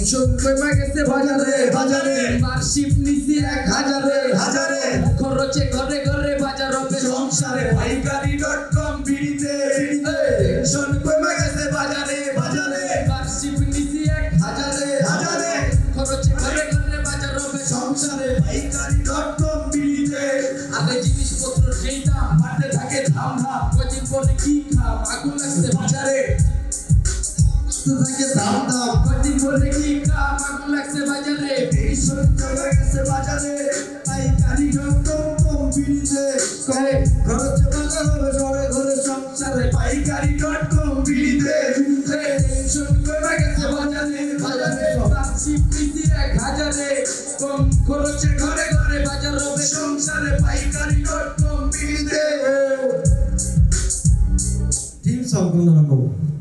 tension কমে গেছে বাজারে বাজারে মার্কশিট নিছি 1000 খরচে ঘরে ঘরে বাজার হবে সংসারে পাইকারি.com বিড়িতে টেনশন কমে গেছে বাজারে মার্কশিট নিছি 1000 খরচে ঘরে ঘরে বাজার হবে সংসারে পাইকারি.com বিড়িতে আগে জিনিসপত্র যেই দাম বাড়তে থাকে ধাম ধাম কদিন পরে কি খাম আগুন লাগছে বাজারে থাকে দাম দাম কদিন পরে কি খাম আগুন লাগছে বাজারে টেনশন কমে গেছে বাজারে পাইকারি.com বিড়িতে খরচ বাজার হবে ঘরে ঘরে সংসারে পাইকারি.com বিড়িতে টেনশন কমে গেছে বাজারে মার্কশিট নিছি 1000 কম খরচে ঘরে ঘরে বাজার হবে সংসারে পাইকারি.com বিড়িতে টিম সব